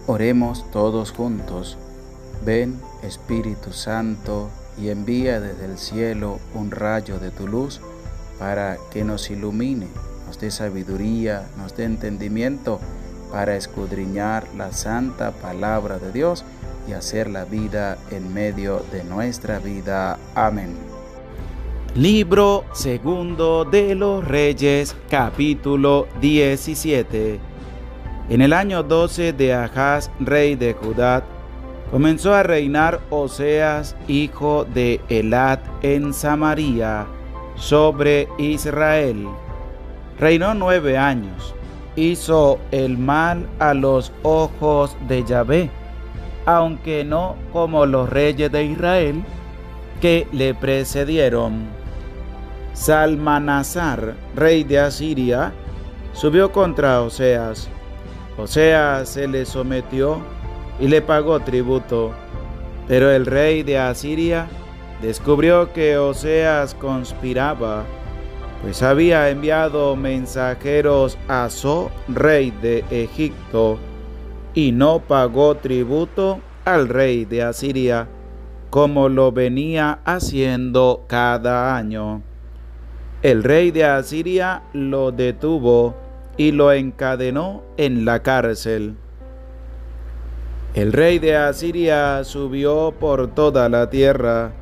Oremos todos juntos. Ven, Espíritu Santo, y envía desde el cielo un rayo de tu luz para que nos ilumine, nos dé sabiduría, nos dé entendimiento para escudriñar la santa palabra de Dios y hacer la vida en medio de nuestra vida. Amén. Libro segundo de los Reyes, capítulo 17. En el año 12 de Ahaz, rey de Judá, comenzó a reinar Oseas, hijo de Elat, en Samaria, sobre Israel. Reinó 9 años. Hizo el mal a los ojos de Yahvé, aunque no como los reyes de Israel que le precedieron. Salmanasar, rey de Asiria, subió contra Oseas. Oseas se le sometió y le pagó tributo, pero el rey de Asiria descubrió que Oseas conspiraba, pues había enviado mensajeros a So, rey de Egipto, y no pagó tributo al rey de Asiria, como lo venía haciendo cada año. El rey de Asiria lo detuvo y lo encadenó en la cárcel. El rey de Asiria subió por toda la tierra,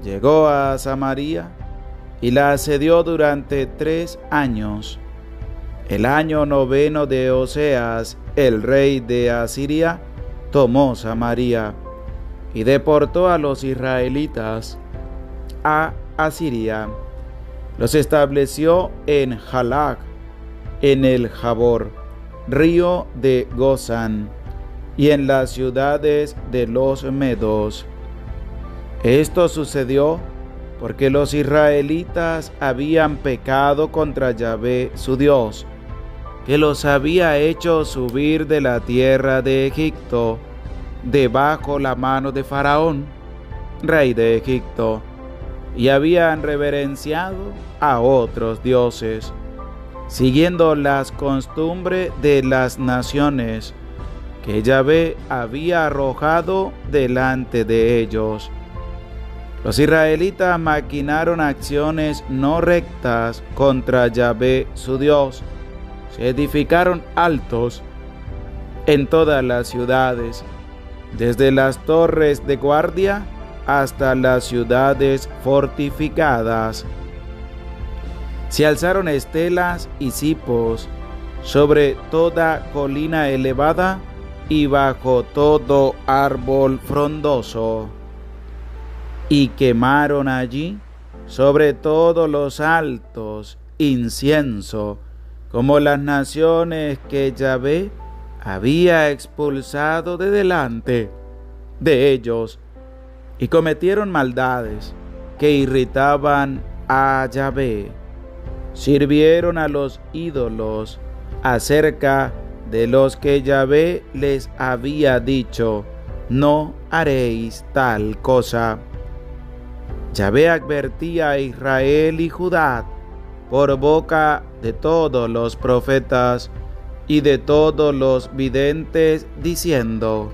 llegó a Samaria y la asedió durante 3 años. El año 9 de Oseas, el rey de Asiria tomó Samaria y deportó a los israelitas a Asiria. Los estableció en Jalak, en el Jabor, río de Gozán, y en las ciudades de los medos. Esto sucedió porque los israelitas habían pecado contra Yahvé su Dios, que los había hecho subir de la tierra de Egipto, debajo la mano de Faraón, rey de Egipto, y habían reverenciado a otros dioses, siguiendo las costumbres de las naciones que Yahvé había arrojado delante de ellos. Los israelitas maquinaron acciones no rectas contra Yahvé su Dios. Se edificaron altos en todas las ciudades, desde las torres de guardia hasta las ciudades fortificadas. Se alzaron estelas y cipos sobre toda colina elevada y bajo todo árbol frondoso, y quemaron allí sobre todos los altos incienso, como las naciones que Yahvé había expulsado de delante de ellos, y cometieron maldades que irritaban a Yahvé. Sirvieron a los ídolos acerca de los que Yahvé les había dicho: no haréis tal cosa. Yahvé advertía a Israel y Judá por boca de todos los profetas y de todos los videntes, diciendo: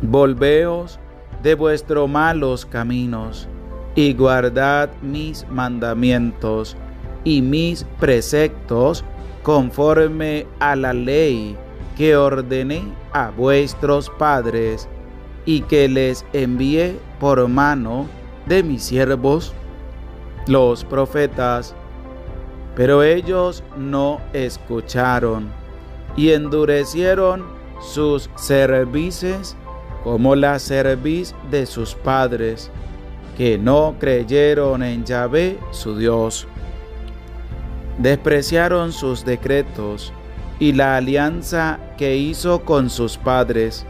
volveos de vuestros malos caminos y guardad mis mandamientos y mis preceptos conforme a la ley que ordené a vuestros padres y que les envié por mano de mis siervos, los profetas. Pero ellos no escucharon y endurecieron sus cervices como la cerviz de sus padres, que no creyeron en Yahvé su Dios. Despreciaron sus decretos y la alianza que hizo con sus padres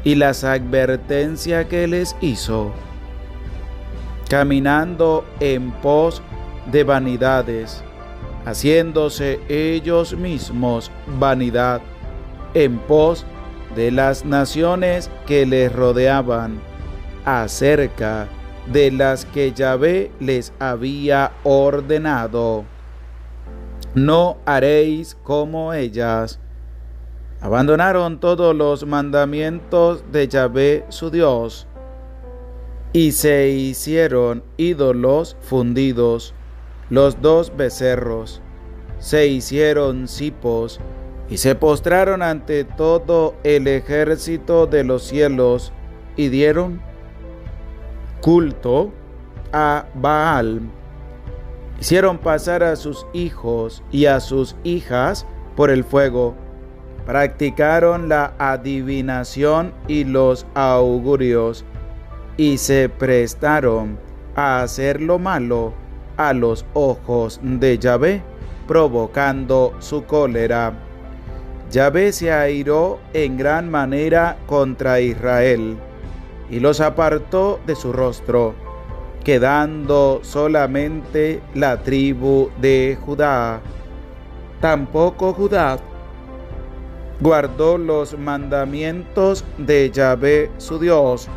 y las advertencias que les hizo, caminando en pos de vanidades, haciéndose ellos mismos vanidad, en pos de las naciones que les rodeaban, acerca de las que Yahvé les había ordenado. No haréis como ellas. abandonaron todos los mandamientos de Yahvé su Dios, y se hicieron ídolos fundidos, los 2 becerros, se hicieron cipos, y se postraron ante todo el ejército de los cielos, y dieron culto a Baal. Hicieron pasar a sus hijos y a sus hijas por el fuego. Practicaron la adivinación y los augurios, y se prestaron a hacer lo malo a los ojos de Yahvé, provocando su cólera. Yahvé se airó en gran manera contra Israel, y los apartó de su rostro, quedando solamente la tribu de Judá. Tampoco Judá guardó los mandamientos de Yahvé su Dios,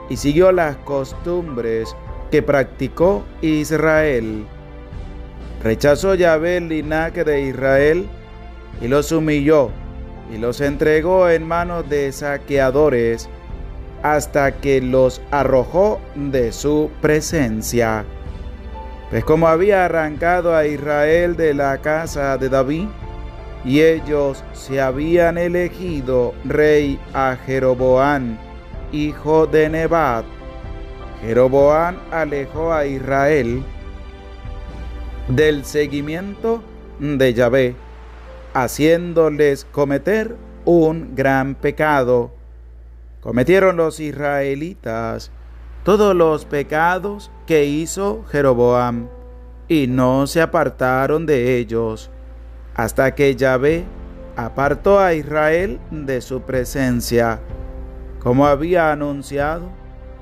y siguió las costumbres que practicó Israel. Rechazó Yahvé el linaje de Israel, y los humilló, y los entregó en manos de saqueadores, hasta que los arrojó de su presencia. Pues como había arrancado a Israel de la casa de David, y ellos se habían elegido rey a Jeroboam, hijo de Nebat, Jeroboam alejó a Israel del seguimiento de Yahvé, haciéndoles cometer un gran pecado. Cometieron los israelitas todos los pecados que hizo Jeroboam, y no se apartaron de ellos, hasta que Yahvé apartó a Israel de su presencia, como había anunciado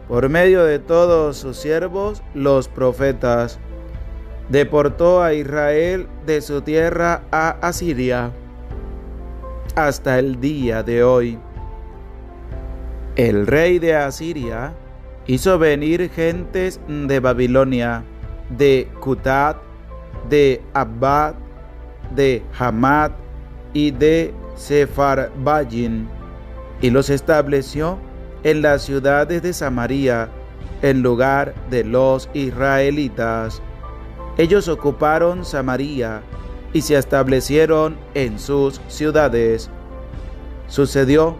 por medio de todos sus siervos los profetas. Deportó a Israel de su tierra a Asiria, hasta el día de hoy. El rey de Asiria hizo venir gentes de Babilonia, de Cutat, de Abad, de Hamat y de Sepharvaim, y los estableció en las ciudades de Samaria, en lugar de los israelitas. Ellos ocuparon Samaria y se establecieron en sus ciudades. Sucedió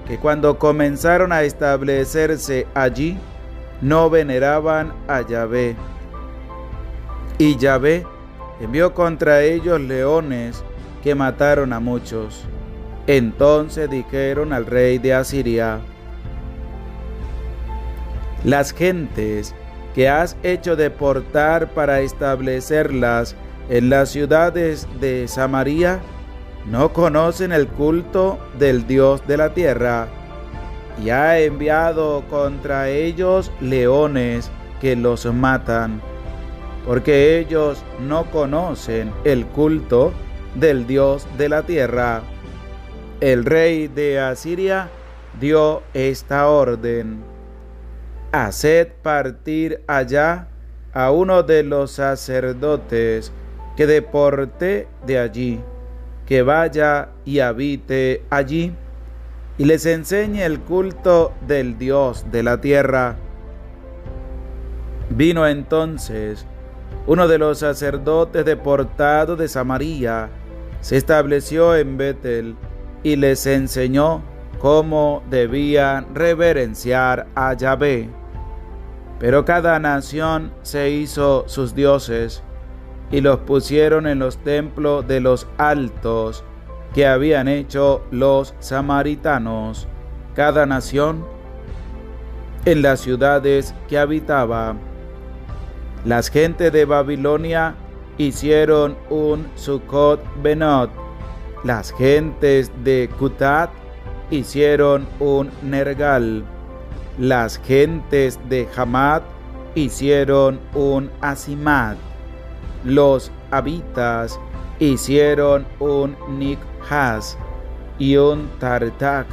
que cuando comenzaron a establecerse allí, no veneraban a Yahvé. Y Yahvé envió contra ellos leones que mataron a muchos. Entonces dijeron al rey de Asiria: las gentes que has hecho deportar para establecerlas en las ciudades de Samaria no conocen el culto del Dios de la tierra, y ha enviado contra ellos leones que los matan, porque ellos no conocen el culto del Dios de la tierra. El rey de Asiria dio esta orden: haced partir allá a uno de los sacerdotes que deporté de allí, que vaya y habite allí, y les enseñe el culto del Dios de la tierra. Vino entonces uno de los sacerdotes deportados de Samaria, se estableció en Betel, y les enseñó cómo debían reverenciar a Yahvé. Pero cada nación se hizo sus dioses, y los pusieron en los templos de los altos que habían hecho los samaritanos, cada nación en las ciudades que habitaba. Las gentes de Babilonia hicieron un Sucot Benot, las gentes de Cutat hicieron un Nergal, las gentes de Hamat hicieron un Asimat, los habitas hicieron un Nikhas y un Tartak,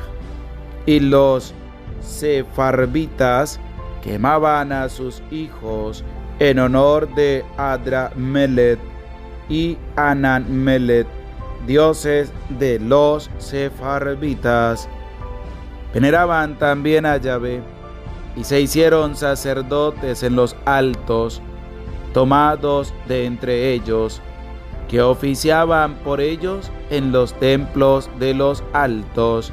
y los sefarvitas quemaban a sus hijos en honor de Adramelech y Ananmelech, dioses de los sefarvitas. Veneraban también a Yahvé y se hicieron sacerdotes en los altos, tomados de entre ellos, que oficiaban por ellos en los templos de los altos.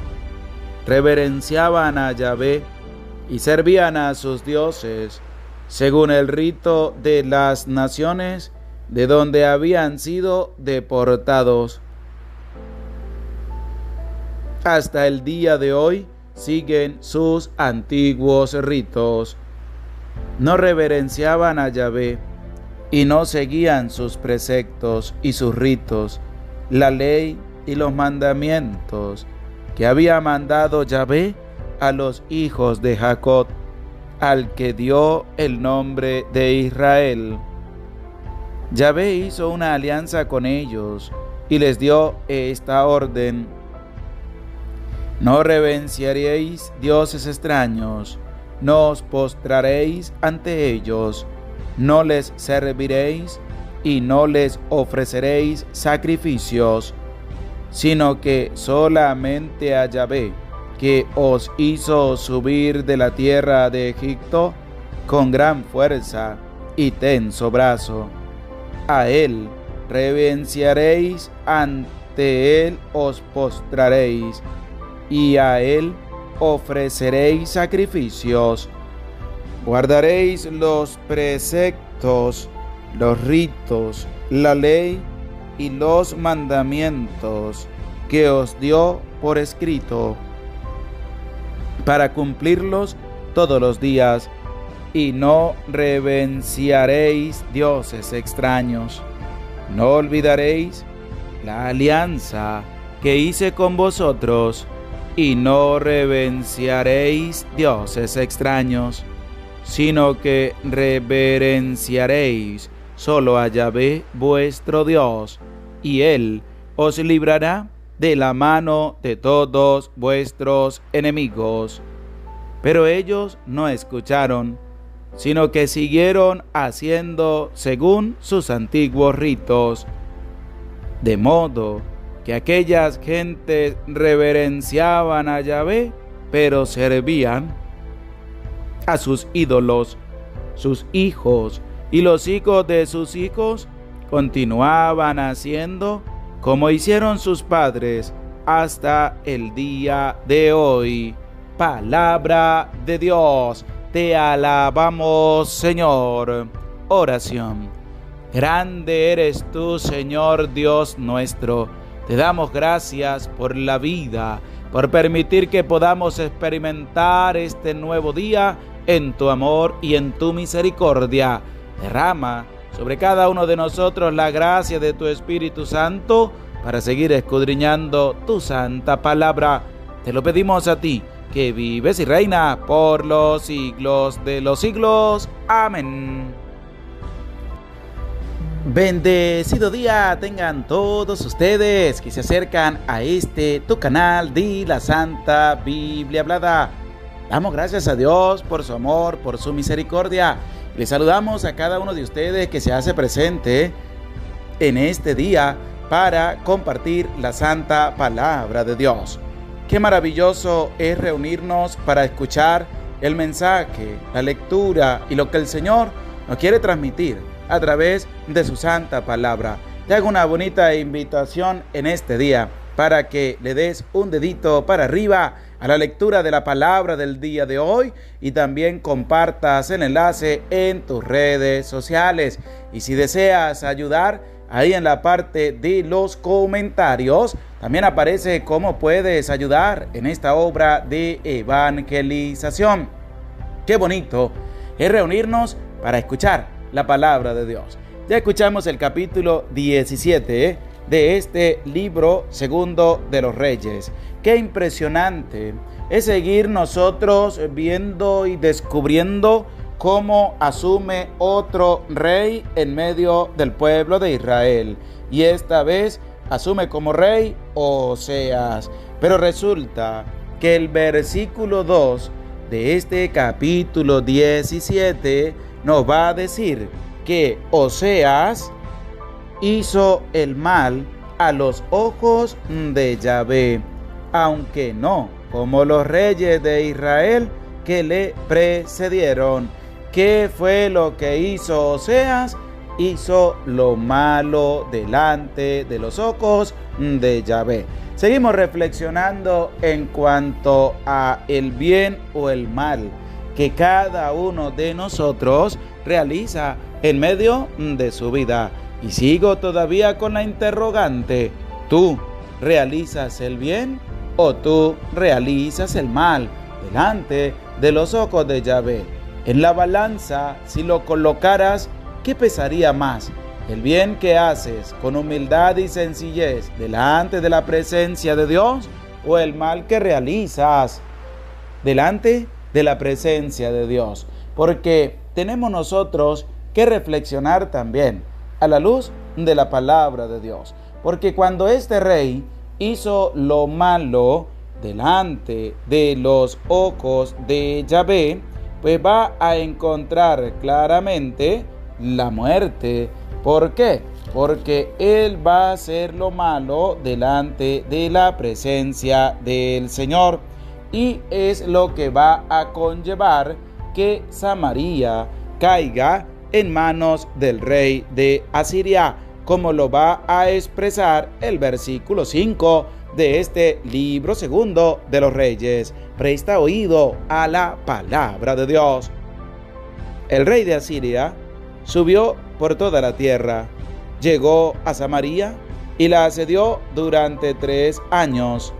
Reverenciaban a Yahvé y servían a sus dioses, según el rito de las naciones de donde habían sido deportados. Hasta el día de hoy siguen sus antiguos ritos. No reverenciaban a Yahvé y no seguían sus preceptos y sus ritos, la ley y los mandamientos que había mandado Yahvé a los hijos de Jacob, al que dio el nombre de Israel. Yahvé hizo una alianza con ellos y les dio esta orden: no reverenciaréis dioses extraños, no os postraréis ante ellos, no les serviréis y no les ofreceréis sacrificios, sino que solamente a Yahvé, que os hizo subir de la tierra de Egipto con gran fuerza y tenso brazo. A él reverenciaréis, ante él os postraréis, y a él ofreceréis sacrificios. Guardaréis los preceptos, los ritos, la ley y los mandamientos que os dio por escrito, para cumplirlos todos los días, y no reverenciaréis dioses extraños. No olvidaréis la alianza que hice con vosotros, y no reverenciaréis dioses extraños, sino que reverenciaréis solo a Yahvé vuestro Dios, y Él os librará de la mano de todos vuestros enemigos. Pero ellos no escucharon, sino que siguieron haciendo según sus antiguos ritos, de modo que aquellas gentes reverenciaban a Yahvé, pero servían a sus ídolos. Sus hijos y los hijos de sus hijos continuaban haciendo como hicieron sus padres hasta el día de hoy. Palabra de Dios, te alabamos, Señor. Oración. Grande eres tú, Señor Dios nuestro. Te damos gracias por la vida, por permitir que podamos experimentar este nuevo día en tu amor y en tu misericordia. Derrama sobre cada uno de nosotros la gracia de tu Espíritu Santo para seguir escudriñando tu santa palabra. Te lo pedimos a ti, que vives y reinas por los siglos de los siglos. Amén. Bendecido día tengan todos ustedes que se acercan a tu canal de la Santa Biblia Hablada. Damos gracias a Dios por su amor, por su misericordia. Les saludamos a cada uno de ustedes que se hace presente en este día para compartir la santa palabra de Dios. Qué maravilloso es reunirnos para escuchar el mensaje, la lectura y lo que el Señor nos quiere transmitir a través de su santa palabra. Te hago una bonita invitación en este día para que le des un dedito para arriba a la lectura de la palabra del día de hoy y también compartas el enlace en tus redes sociales. Y si deseas ayudar, ahí en la parte de los comentarios también aparece cómo puedes ayudar en esta obra de evangelización. Qué bonito es reunirnos para escuchar la palabra de Dios. Ya escuchamos el capítulo 17 de este libro segundo de los Reyes. Qué impresionante es seguir nosotros viendo y descubriendo cómo asume otro rey en medio del pueblo de Israel. Y esta vez asume como rey Oseas. Pero resulta que el versículo 2 de este capítulo 17 nos va a decir que Oseas hizo el mal a los ojos de Yahvé, aunque no como los reyes de Israel que le precedieron. ¿Qué fue lo que hizo Oseas? Hizo lo malo delante de los ojos de Yahvé. Seguimos reflexionando en cuanto a el bien o el mal que cada uno de nosotros realiza en medio de su vida. Y sigo todavía con la interrogante: ¿tú realizas el bien o tú realizas el mal delante de los ojos de Yahvé? En la balanza, si lo colocaras, ¿qué pesaría más? ¿El bien que haces con humildad y sencillez delante de la presencia de Dios o el mal que realizas delante de la presencia de Dios? Porque tenemos nosotros que reflexionar también a la luz de la palabra de Dios. Porque cuando este rey hizo lo malo delante de los ojos de Yahvé, pues va a encontrar claramente la muerte. ¿Por qué? Porque él va a hacer lo malo delante de la presencia del Señor, y es lo que va a conllevar que Samaria caiga en manos del rey de Asiria, como lo va a expresar el versículo 5 de este libro segundo de los Reyes. Presta oído a la palabra de Dios. El rey de Asiria subió por toda la tierra, llegó a Samaria y la asedió durante 3 años.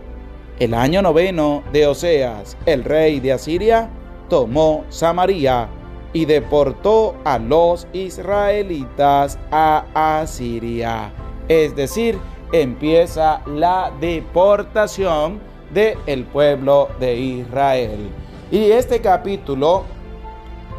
El año 9 de Oseas, el rey de Asiria tomó Samaria y deportó a los israelitas a Asiria. Es decir, empieza la deportación del pueblo de Israel. Y este capítulo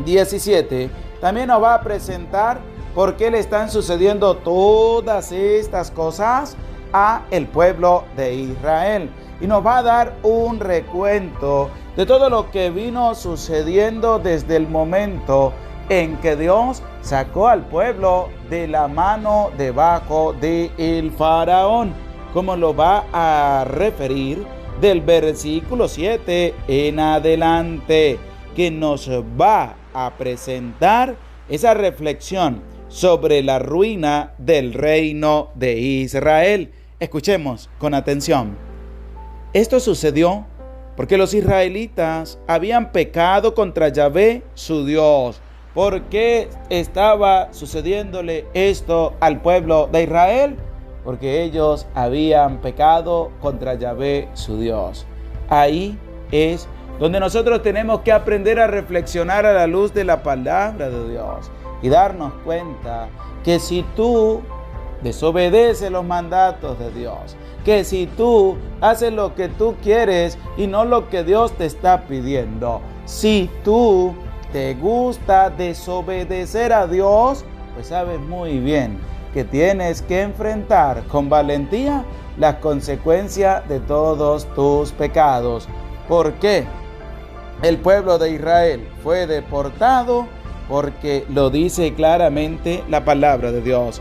17 también nos va a presentar por qué le están sucediendo todas estas cosas a el pueblo de Israel. Y nos va a dar un recuento de todo lo que vino sucediendo desde el momento en que Dios sacó al pueblo de la mano debajo del faraón, como lo va a referir del versículo 7 en adelante, que nos va a presentar esa reflexión sobre la ruina del reino de Israel. Escuchemos con atención. Esto sucedió porque los israelitas habían pecado contra Yahvé, su Dios. ¿Por qué estaba sucediéndole esto al pueblo de Israel? Porque ellos habían pecado contra Yahvé, su Dios. Ahí es donde nosotros tenemos que aprender a reflexionar a la luz de la palabra de Dios y darnos cuenta que si tú desobedeces los mandatos de Dios, que si tú haces lo que tú quieres y no lo que Dios te está pidiendo, si tú te gusta desobedecer a Dios, pues sabes muy bien que tienes que enfrentar con valentía las consecuencias de todos tus pecados. ¿Por qué el pueblo de Israel fue deportado? Porque lo dice claramente la palabra de Dios.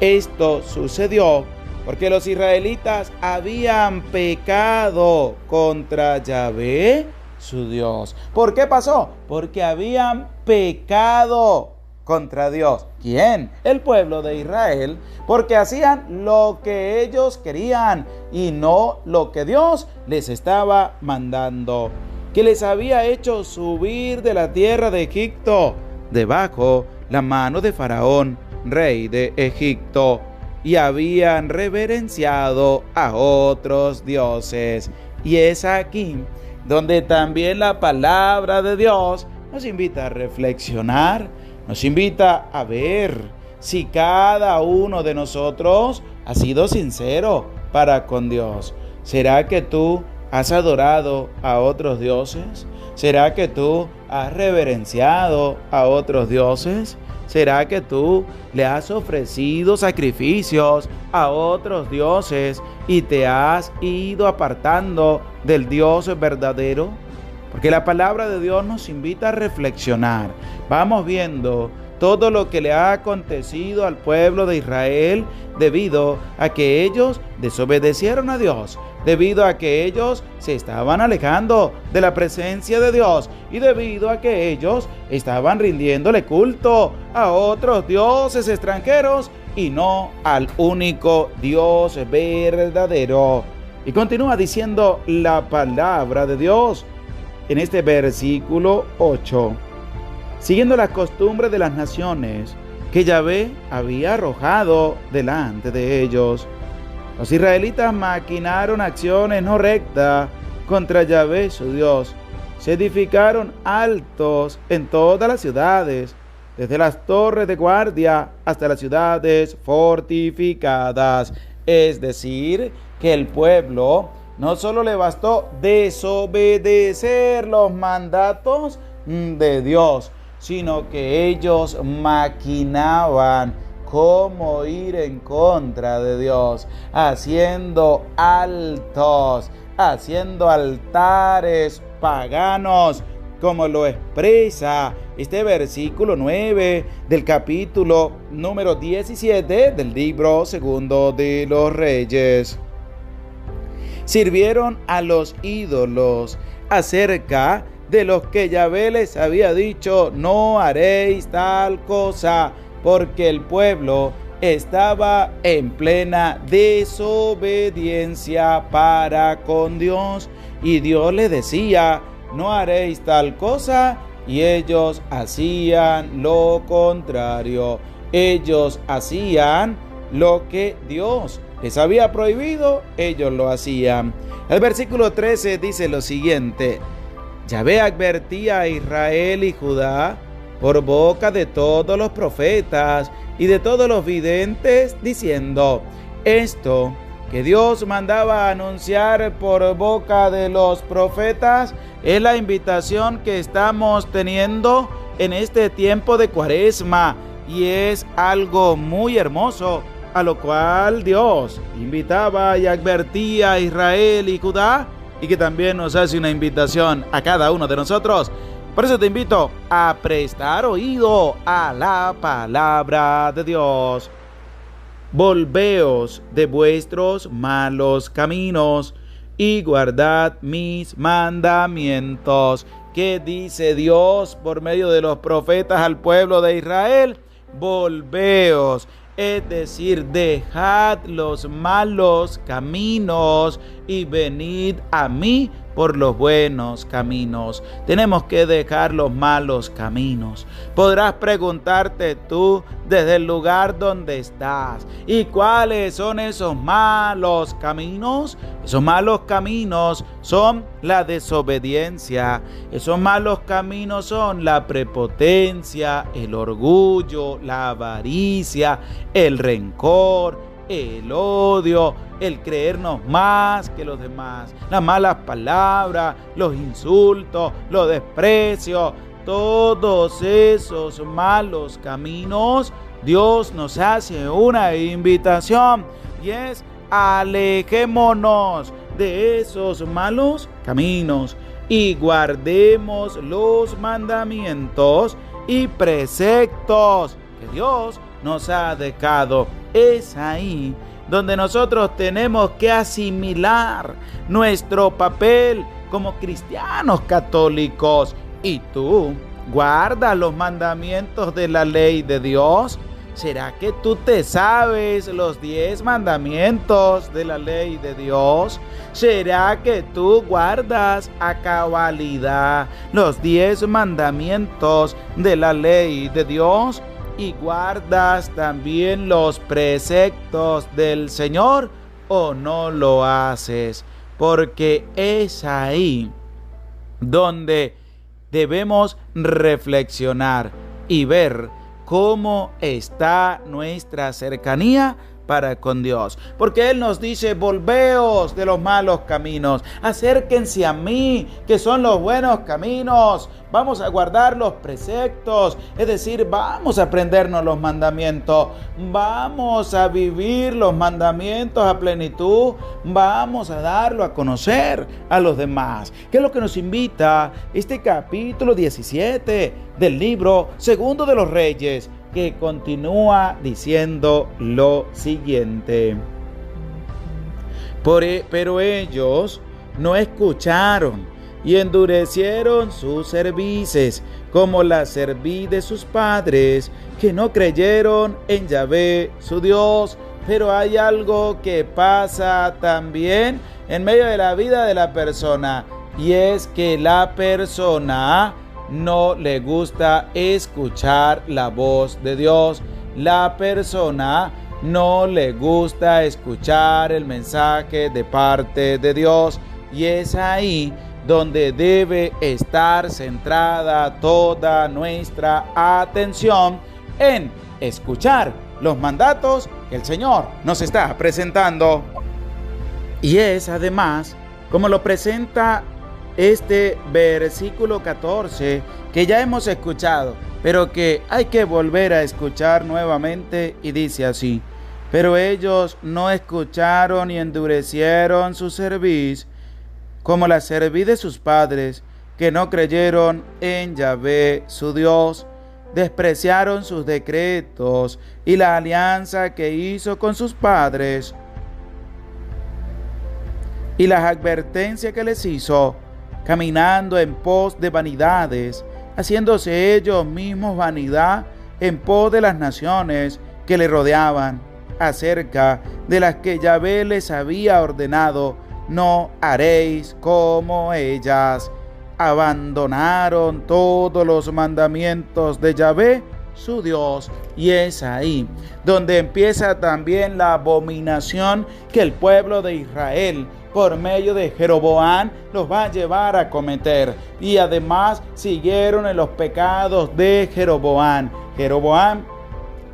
Esto sucedió porque los israelitas habían pecado contra Yahvé, su Dios. ¿Por qué pasó? Porque habían pecado contra Dios. ¿Quién? El pueblo de Israel, porque hacían lo que ellos querían y no lo que Dios les estaba mandando, que les había hecho subir de la tierra de Egipto debajo la mano de Faraón, rey de Egipto, y habían reverenciado a otros dioses. Y es aquí donde también la palabra de Dios nos invita a reflexionar, nos invita a ver si cada uno de nosotros ha sido sincero para con Dios. ¿Será que tú has adorado a otros dioses? ¿Será que tú has reverenciado a otros dioses? ¿Será que tú le has ofrecido sacrificios a otros dioses y te has ido apartando del Dios verdadero? Porque la palabra de Dios nos invita a reflexionar. Vamos viendo todo lo que le ha acontecido al pueblo de Israel debido a que ellos desobedecieron a Dios, debido a que ellos se estaban alejando de la presencia de Dios y debido a que ellos estaban rindiéndole culto a otros dioses extranjeros y no al único Dios verdadero. Y continúa diciendo la palabra de Dios en este versículo 8. Siguiendo las costumbres de las naciones que Yahvé había arrojado delante de ellos, los israelitas maquinaron acciones no rectas contra Yahvé su Dios. Se edificaron altos en todas las ciudades, desde las torres de guardia hasta las ciudades fortificadas. Es decir, que el pueblo no solo le bastó desobedecer los mandatos de Dios, sino que ellos maquinaban cómo ir en contra de Dios, haciendo altos, haciendo altares paganos, como lo expresa este versículo 9 del capítulo número 17 del libro segundo de los Reyes. Sirvieron a los ídolos acerca de los que Yahvé les había dicho: no haréis tal cosa, porque el pueblo estaba en plena desobediencia para con Dios, y Dios les decía: no haréis tal cosa, y ellos hacían lo contrario. Ellos hacían lo que Dios les había prohibido, ellos lo hacían. El versículo 13 dice lo siguiente: Yahvé advertía a Israel y Judá por boca de todos los profetas y de todos los videntes, diciendo: esto que Dios mandaba anunciar por boca de los profetas es la invitación que estamos teniendo en este tiempo de Cuaresma, y es algo muy hermoso, a lo cual Dios invitaba y advertía a Israel y Judá, y que también nos hace una invitación a cada uno de nosotros. Por eso te invito a prestar oído a la palabra de Dios. Volveos de vuestros malos caminos y guardad mis mandamientos. ¿Qué dice Dios por medio de los profetas al pueblo de Israel? Volveos, es decir, dejad los malos caminos y venid a mí por los buenos caminos. Tenemos que dejar los malos caminos. Podrás preguntarte tú desde el lugar donde estás: ¿y cuáles son esos malos caminos? Esos malos caminos son la desobediencia. Esos malos caminos son la prepotencia, el orgullo, la avaricia, el rencor, el odio, el creernos más que los demás, las malas palabras, los insultos, los desprecios. Todos esos malos caminos, Dios nos hace una invitación, y es: alejémonos de esos malos caminos y guardemos los mandamientos y preceptos que Dios nos ha dejado. Es ahí donde nosotros tenemos que asimilar nuestro papel como cristianos católicos. ¿Y tú guardas los mandamientos de la ley de Dios? ¿Será que tú te sabes los 10 mandamientos de la ley de Dios? ¿Será que tú guardas a cabalidad los 10 mandamientos de la ley de Dios? ¿Y guardas también los preceptos del Señor, o no lo haces? Porque es ahí donde debemos reflexionar y ver cómo está nuestra cercanía para con Dios. Porque Él nos dice: volveos de los malos caminos, acérquense a mí, que son los buenos caminos. Vamos a guardar los preceptos, es decir, vamos a aprendernos los mandamientos, vamos a vivir los mandamientos a plenitud, vamos a darlo a conocer a los demás. ¿Qué es lo que nos invita este capítulo 17 del libro segundo de los Reyes, que continúa diciendo lo siguiente? Pero ellos no escucharon y endurecieron sus cervices, como la cerviz de sus padres, que no creyeron en Yahvé su Dios. Pero hay algo que pasa también en medio de la vida de la persona, y es que la persona no le gusta escuchar la voz de Dios. La persona no le gusta escuchar el mensaje de parte de Dios, y es ahí donde debe estar centrada toda nuestra atención, en escuchar los mandatos que el Señor nos está presentando. Y es además como lo presenta este versículo 14, que ya hemos escuchado, pero que hay que volver a escuchar nuevamente, y dice así: pero ellos no escucharon y endurecieron su cerviz, como la cerviz de sus padres, que no creyeron en Yahvé su Dios. Despreciaron sus decretos y la alianza que hizo con sus padres, y las advertencias que les hizo, caminando en pos de vanidades, haciéndose ellos mismos vanidad en pos de las naciones que le rodeaban, acerca de las que Yahvé les había ordenado: no haréis como ellas. Abandonaron todos los mandamientos de Yahvé su Dios. Y es ahí donde empieza también la abominación que el pueblo de Israel, por medio de Jeroboam, los va a llevar a cometer. Y además siguieron en los pecados de Jeroboam. Jeroboam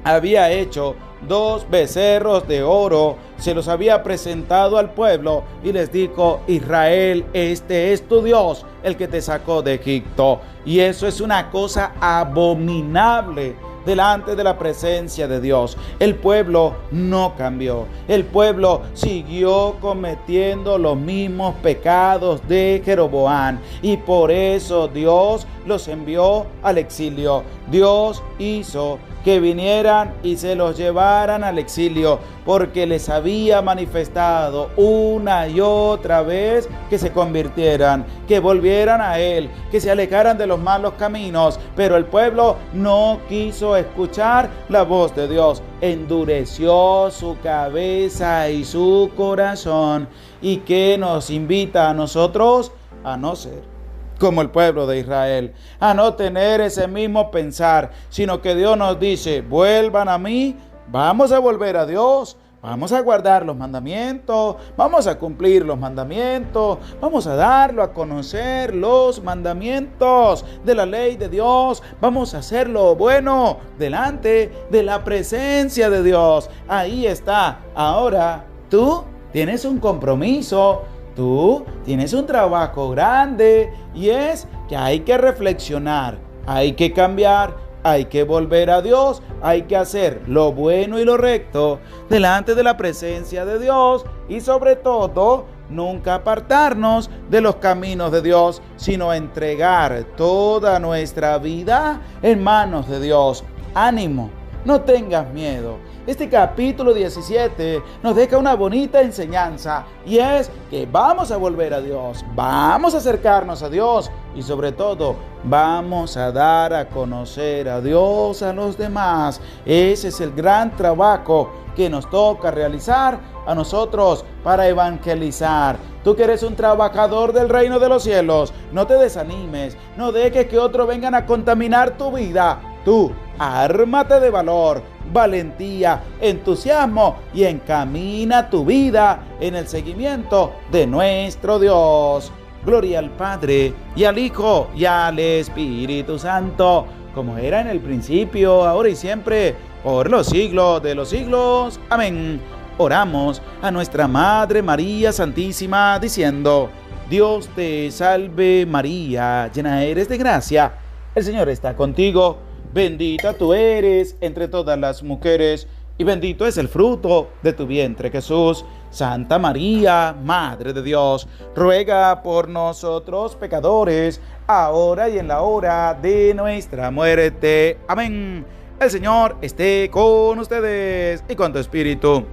había hecho 2 becerros de oro, se los había presentado al pueblo y les dijo: Israel, este es tu Dios, el que te sacó de Egipto. Y eso es una cosa abominable delante de la presencia de Dios. El pueblo no cambió, el pueblo siguió cometiendo los mismos pecados de Jeroboam, y por eso Dios los envió al exilio. Dios hizo que vinieran y se los llevaran al exilio, porque les había manifestado una y otra vez que se convirtieran, que volvieran a Él, que se alejaran de los malos caminos. Pero el pueblo no quiso escuchar la voz de Dios, endureció su cabeza y su corazón. ¿Y qué nos invita a nosotros? A no ser como el pueblo de Israel, a no tener ese mismo pensar, sino que Dios nos dice: vuelvan a mí. Vamos a volver a Dios, vamos a guardar los mandamientos, vamos a cumplir los mandamientos, vamos a darlo a conocer, los mandamientos de la ley de Dios, vamos a hacer lo bueno delante de la presencia de Dios. Ahí está. Ahora tú tienes un compromiso, tú tienes un trabajo grande, y es que hay que reflexionar, hay que cambiar, hay que volver a Dios, hay que hacer lo bueno y lo recto delante de la presencia de Dios, y sobre todo nunca apartarnos de los caminos de Dios, sino entregar toda nuestra vida en manos de Dios. Ánimo, no tengas miedo. Este capítulo 17 nos deja una bonita enseñanza, y es que vamos a volver a Dios, vamos a acercarnos a Dios, y sobre todo vamos a dar a conocer a Dios a los demás. Ese es el gran trabajo que nos toca realizar a nosotros para evangelizar. Tú que eres un trabajador del reino de los cielos, no te desanimes, no dejes que otros vengan a contaminar tu vida. Tú ármate de valor, valentía, entusiasmo, y encamina tu vida en el seguimiento de nuestro Dios. Gloria al Padre, y al Hijo, y al Espíritu Santo, como era en el principio, ahora y siempre, por los siglos de los siglos. Amén. Oramos a nuestra Madre María Santísima, diciendo: Dios te salve María, llena eres de gracia, el Señor está contigo, bendita tú eres entre todas las mujeres, y bendito es el fruto de tu vientre, Jesús. Santa María, Madre de Dios, ruega por nosotros pecadores, ahora y en la hora de nuestra muerte. Amén. El Señor esté con ustedes y con tu espíritu.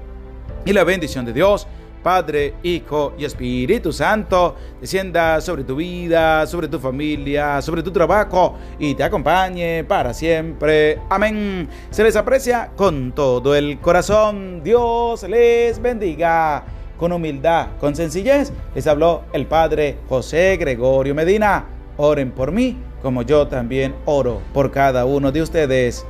Y la bendición de Dios, Padre, Hijo y Espíritu Santo, descienda sobre tu vida, sobre tu familia, sobre tu trabajo y te acompañe para siempre. Amén. Se les aprecia con todo el corazón. Dios les bendiga. Con humildad, con sencillez, les habló el Padre José Gregorio Medina. Oren por mí, como yo también oro por cada uno de ustedes.